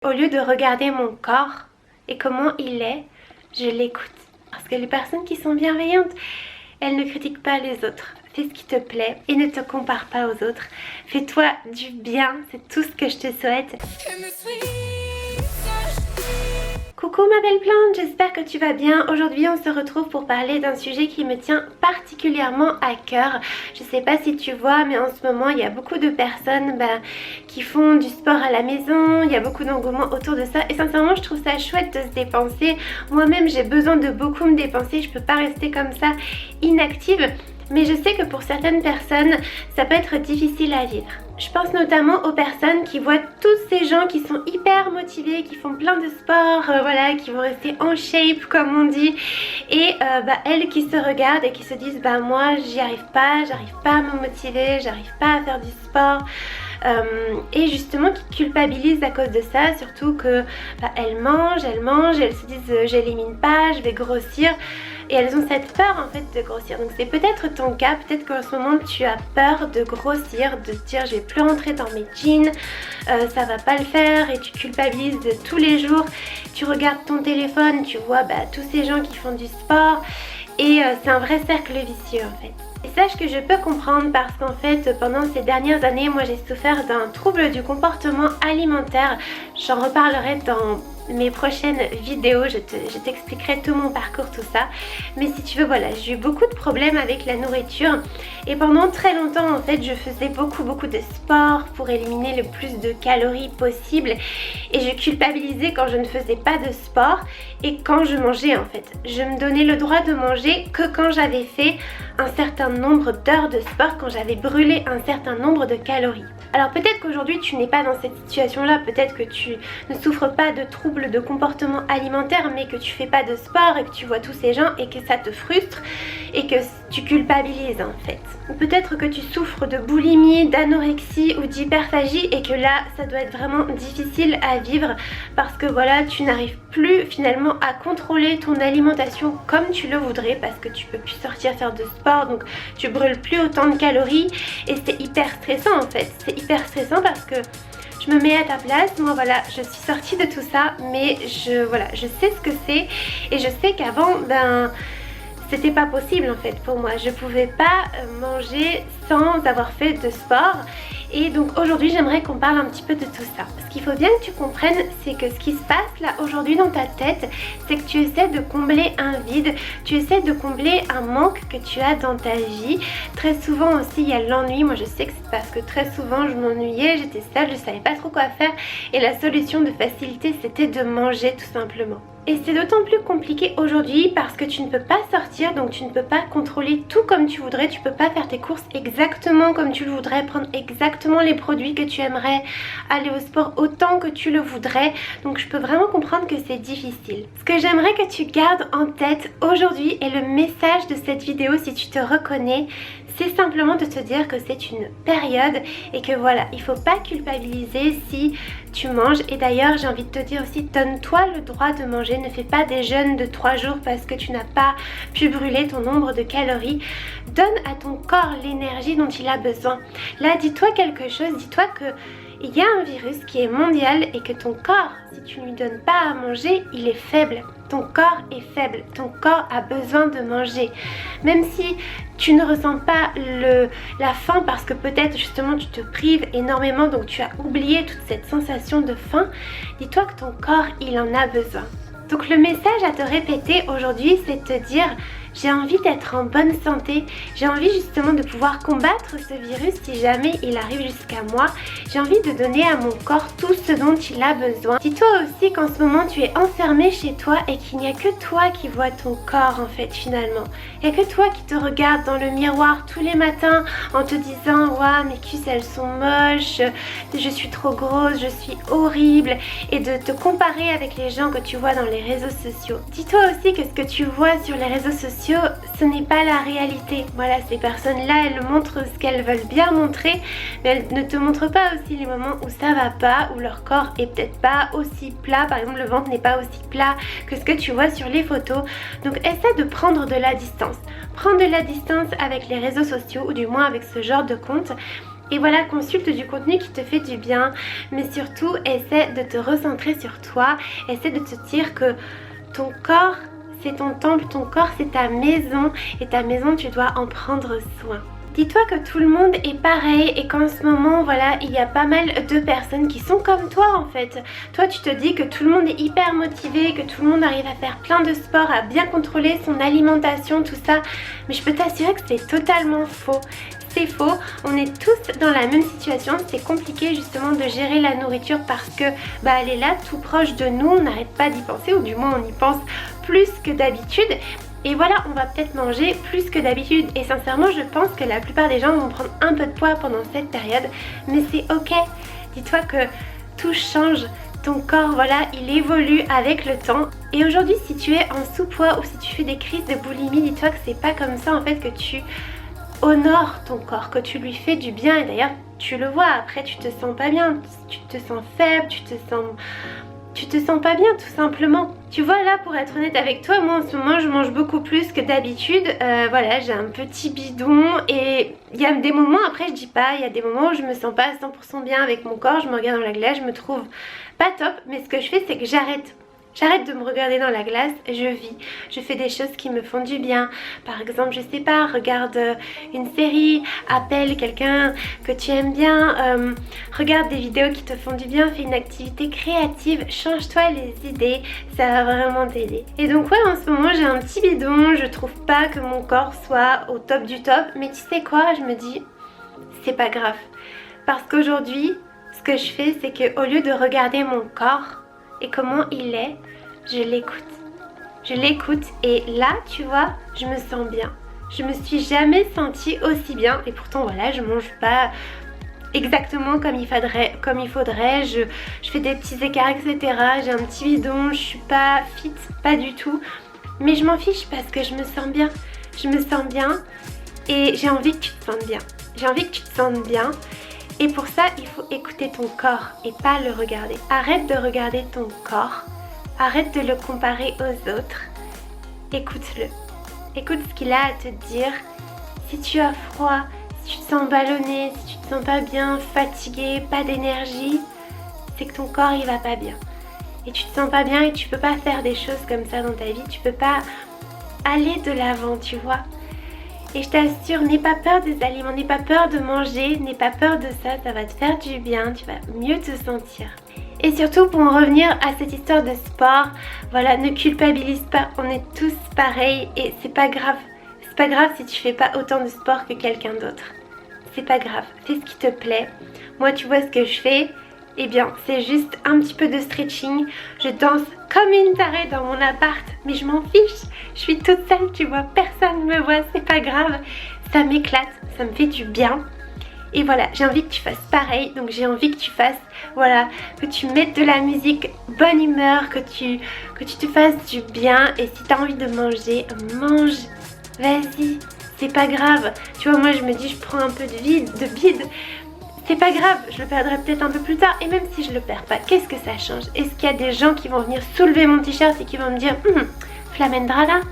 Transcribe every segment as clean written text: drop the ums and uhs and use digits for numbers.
Au lieu de regarder mon corps et comment il est, je l'écoute. Parce que les personnes qui sont bienveillantes, elles ne critiquent pas les autres. Fais ce qui te plaît et ne te compare pas aux autres. Fais-toi du bien, c'est tout ce que je te souhaite. Coucou ma belle plante, j'espère que tu vas bien. Aujourd'hui on se retrouve pour parler d'un sujet qui me tient particulièrement à cœur. Je sais pas si tu vois, mais en ce moment il y a beaucoup de personnes qui font du sport à la maison. Il y a beaucoup d'engouement autour de ça et sincèrement je trouve ça chouette de se dépenser. Moi-même j'ai besoin de beaucoup me dépenser, je peux pas rester comme ça inactive. Mais je sais que pour certaines personnes, ça peut être difficile à vivre. Je pense notamment aux personnes qui voient tous ces gens qui sont hyper motivés, qui font plein de sport, voilà, qui vont rester en shape comme on dit. Et elles qui se regardent et qui se disent moi j'y arrive pas à me motiver, j'arrive pas à faire du sport. Et justement qui culpabilisent à cause de ça, surtout que elles mangent, elles se disent j'élimine pas, je vais grossir. Et elles ont cette peur en fait de grossir. Donc c'est peut-être ton cas, peut-être qu'en ce moment tu as peur de grossir, de te dire je vais plus rentrer dans mes jeans, ça va pas le faire et tu culpabilises de tous les jours. Tu regardes ton téléphone, tu vois tous ces gens qui font du sport et c'est un vrai cercle vicieux en fait. Et sache que je peux comprendre parce qu'en fait pendant ces dernières années moi j'ai souffert d'un trouble du comportement alimentaire. J'en reparlerai dans mes prochaines vidéos, je t'expliquerai tout mon parcours, tout ça. Mais si tu veux, voilà, j'ai eu beaucoup de problèmes avec la nourriture. Et pendant très longtemps, en fait, je faisais beaucoup de sport pour éliminer le plus de calories possible. Et je culpabilisais quand je ne faisais pas de sport et quand je mangeais, en fait. Je me donnais le droit de manger que quand j'avais fait un certain nombre d'heures de sport, quand j'avais brûlé un certain nombre de calories. Alors peut-être qu'aujourd'hui tu n'es pas dans cette situation-là, peut-être que tu ne souffres pas de troubles de comportement alimentaire, mais que tu fais pas de sport et que tu vois tous ces gens et que ça te frustre et que tu culpabilises en fait. Ou peut-être que tu souffres de boulimie, d'anorexie ou d'hyperphagie et que là ça doit être vraiment difficile à vivre parce que voilà, tu n'arrives plus finalement à contrôler ton alimentation comme tu le voudrais parce que tu peux plus sortir faire de sport, donc tu brûles plus autant de calories et c'est hyper stressant en fait. C'est hyper stressant parce que je me mets à ta place, moi voilà, je suis sortie de tout ça, mais je sais ce que c'est et je sais qu'avant, c'était pas possible en fait pour moi. Je pouvais pas manger sans avoir fait de sport. Et donc aujourd'hui j'aimerais qu'on parle un petit peu de tout ça. Ce qu'il faut bien que tu comprennes, c'est que ce qui se passe là aujourd'hui dans ta tête, c'est que tu essaies de combler un vide, tu essaies de combler un manque que tu as dans ta vie. Très souvent aussi il y a l'ennui. Moi je sais que c'est parce que très souvent je m'ennuyais, j'étais seule, je savais pas trop quoi faire et la solution de facilité c'était de manger tout simplement. Et c'est d'autant plus compliqué aujourd'hui parce que tu ne peux pas sortir, donc tu ne peux pas contrôler tout comme tu voudrais, tu peux pas faire tes courses exactement comme tu le voudrais, prendre exactement les produits que tu aimerais, aller au sport autant que tu le voudrais, donc je peux vraiment comprendre que c'est difficile. Ce que j'aimerais que tu gardes en tête aujourd'hui et le message de cette vidéo si tu te reconnais, c'est simplement de te dire que c'est une période et que voilà, il faut pas culpabiliser si tu manges. Et d'ailleurs j'ai envie de te dire aussi, donne-toi le droit de manger, ne fais pas des jeûnes de 3 jours parce que tu n'as pas pu brûler ton nombre de calories. Donne à ton corps l'énergie dont il a besoin. Là dis-toi quelque chose, dis-toi que il y a un virus qui est mondial et que ton corps, si tu ne lui donnes pas à manger, il est faible. Ton corps est faible, ton corps a besoin de manger. Même si tu ne ressens pas la faim parce que peut-être justement tu te prives énormément, donc tu as oublié toute cette sensation de faim, dis-toi que ton corps, il en a besoin. Donc le message à te répéter aujourd'hui, c'est de te dire j'ai envie d'être en bonne santé, j'ai envie justement de pouvoir combattre ce virus si jamais il arrive jusqu'à moi, j'ai envie de donner à mon corps tout ce dont il a besoin. Dis-toi aussi qu'en ce moment tu es enfermé chez toi et qu'il n'y a que toi qui vois ton corps en fait finalement. Il n'y a que toi qui te regardes dans le miroir tous les matins en te disant waouh mes cuisses elles sont moches, je suis trop grosse, je suis horrible et de te comparer avec les gens que tu vois dans les réseaux sociaux. Dis-toi aussi que ce que tu vois sur les réseaux sociaux ce n'est pas la réalité. Voilà, ces personnes-là, elles montrent ce qu'elles veulent bien montrer, mais elles ne te montrent pas aussi les moments où ça va pas, où leur corps est peut-être pas aussi plat. Par exemple, le ventre n'est pas aussi plat que ce que tu vois sur les photos. Donc, essaie de prendre de la distance. Prends de la distance avec les réseaux sociaux, ou du moins avec ce genre de compte. Et voilà, consulte du contenu qui te fait du bien, mais surtout essaie de te recentrer sur toi, essaie de te dire que ton corps c'est ton temple, ton corps c'est ta maison et ta maison tu dois en prendre soin. Dis-toi que tout le monde est pareil et qu'en ce moment, voilà, il y a pas mal de personnes qui sont comme toi en fait. Toi, tu te dis que tout le monde est hyper motivé, que tout le monde arrive à faire plein de sport, à bien contrôler son alimentation, tout ça. Mais je peux t'assurer que c'est totalement faux. C'est faux, on est tous dans la même situation, c'est compliqué justement de gérer la nourriture parce que elle est là tout proche de nous, on n'arrête pas d'y penser ou du moins on y pense plus que d'habitude. Et voilà, on va peut-être manger plus que d'habitude et sincèrement je pense que la plupart des gens vont prendre un peu de poids pendant cette période, mais c'est ok. Dis-toi que tout change, ton corps voilà, il évolue avec le temps. Et aujourd'hui si tu es en sous-poids ou si tu fais des crises de boulimie, dis-toi que c'est pas comme ça en fait que tu honores ton corps, que tu lui fais du bien. Et d'ailleurs tu le vois, après tu te sens pas bien, tu te sens faible, tu te sens pas bien tout simplement. Tu vois là, pour être honnête avec toi, moi en ce moment je mange beaucoup plus que d'habitude. Voilà, j'ai un petit bidon et il y a des moments, après je dis pas, il y a des moments où je me sens pas à 100% bien avec mon corps, je me regarde dans la glace, je me trouve pas top, mais ce que je fais c'est que j'arrête. J'arrête de me regarder dans la glace, je vis, je fais des choses qui me font du bien. Par exemple, je sais pas, regarde une série, appelle quelqu'un que tu aimes bien, regarde des vidéos qui te font du bien, fais une activité créative, change-toi les idées, ça va vraiment t'aider. Et donc ouais, en ce moment j'ai un petit bidon, je trouve pas que mon corps soit au top du top, mais tu sais quoi, je me dis, c'est pas grave. Parce qu'aujourd'hui, ce que je fais, c'est qu'au lieu de regarder mon corps, et comment il est, je l'écoute. Je l'écoute et là, tu vois, je me sens bien. Je me suis jamais sentie aussi bien et pourtant voilà, je mange pas exactement comme il faudrait, je fais des petits écarts, etc. J'ai un petit bidon, je suis pas fit, pas du tout. Mais je m'en fiche parce que je me sens bien. Je me sens bien et j'ai envie que tu te sentes bien. J'ai envie que tu te sentes bien. Et pour ça, il faut écouter ton corps et pas le regarder. Arrête de regarder ton corps. Arrête de le comparer aux autres. Écoute-le. Écoute ce qu'il a à te dire. Si tu as froid, si tu te sens ballonné, si tu te sens pas bien, fatigué, pas d'énergie, c'est que ton corps il va pas bien. Et tu te sens pas bien et tu peux pas faire des choses comme ça dans ta vie. Tu peux pas aller de l'avant, tu vois. Et je t'assure, n'aie pas peur des aliments, n'aie pas peur de manger, n'aie pas peur de ça, ça va te faire du bien, tu vas mieux te sentir. Et surtout pour en revenir à cette histoire de sport, voilà, ne culpabilise pas, on est tous pareils et c'est pas grave. C'est pas grave si tu fais pas autant de sport que quelqu'un d'autre. C'est pas grave, fais ce qui te plaît. Moi tu vois ce que je fais, eh bien c'est juste un petit peu de stretching. Je danse comme une tarée dans mon appart, mais je m'en fiche. Je suis toute seule, tu vois, personne me voit, c'est pas grave. Ça m'éclate, ça me fait du bien. Et voilà, j'ai envie que tu fasses pareil, donc j'ai envie que tu fasses, voilà, que tu mettes de la musique bonne humeur, que tu te fasses du bien. Et si tu as envie de manger, mange, vas-y, c'est pas grave. Tu vois, moi je me dis, je prends un peu de bide, c'est pas grave, je le perdrai peut-être un peu plus tard. Et même si je le perds pas, qu'est-ce que ça change? Est-ce qu'il y a des gens qui vont venir soulever mon t-shirt et qui vont me dire Flamendrala,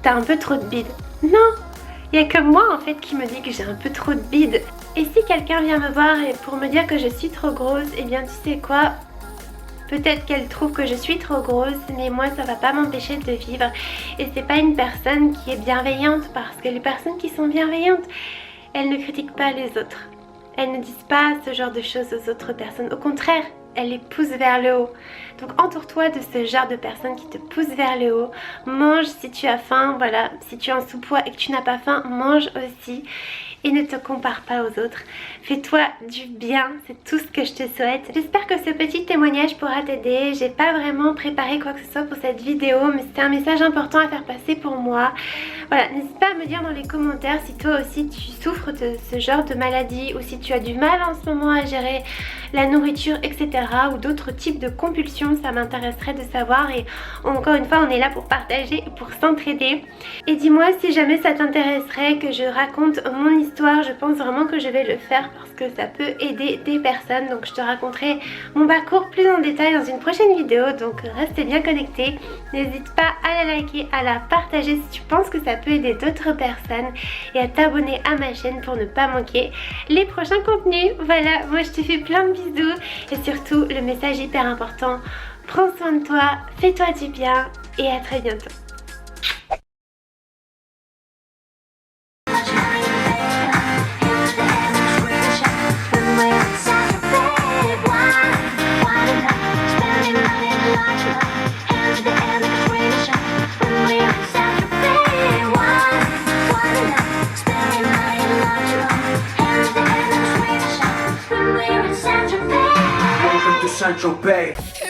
t'as un peu trop de bide? Non, il n'y a que moi en fait qui me dit que j'ai un peu trop de bide. Et si quelqu'un vient me voir et pour me dire que je suis trop grosse, eh bien tu sais quoi, peut-être qu'elle trouve que je suis trop grosse, mais moi ça va pas m'empêcher de vivre. Et c'est pas une personne qui est bienveillante, parce que les personnes qui sont bienveillantes, elles ne critiquent pas les autres. Elles ne disent pas ce genre de choses aux autres personnes. Au contraire, elles les poussent vers le haut. Donc entoure-toi de ce genre de personnes qui te poussent vers le haut. Mange si tu as faim, voilà. Si tu es en sous-poids et que tu n'as pas faim, mange aussi. Et ne te compare pas aux autres. Fais-toi du bien, c'est tout ce que je te souhaite. J'espère que ce petit témoignage pourra t'aider. J'ai pas vraiment préparé quoi que ce soit pour cette vidéo, mais c'était un message important à faire passer pour moi. Voilà, n'hésite pas à me dire dans les commentaires si toi aussi tu souffres de ce genre de maladie, ou si tu as du mal en ce moment à gérer la nourriture, etc. ou d'autres types de compulsions. Ça m'intéresserait de savoir, et encore une fois on est là pour partager, pour s'entraider. Et dis-moi si jamais ça t'intéresserait que je raconte mon histoire histoire, je pense vraiment que je vais le faire parce que ça peut aider des personnes. Donc je te raconterai mon parcours plus en détail dans une prochaine vidéo, donc reste bien connecté. N'hésite pas à la liker, à la partager si tu penses que ça peut aider d'autres personnes et à t'abonner à ma chaîne pour ne pas manquer les prochains contenus. Voilà, moi je te fais plein de bisous et surtout le message hyper important, prends soin de toi, fais-toi du bien et à très bientôt. Central Bay.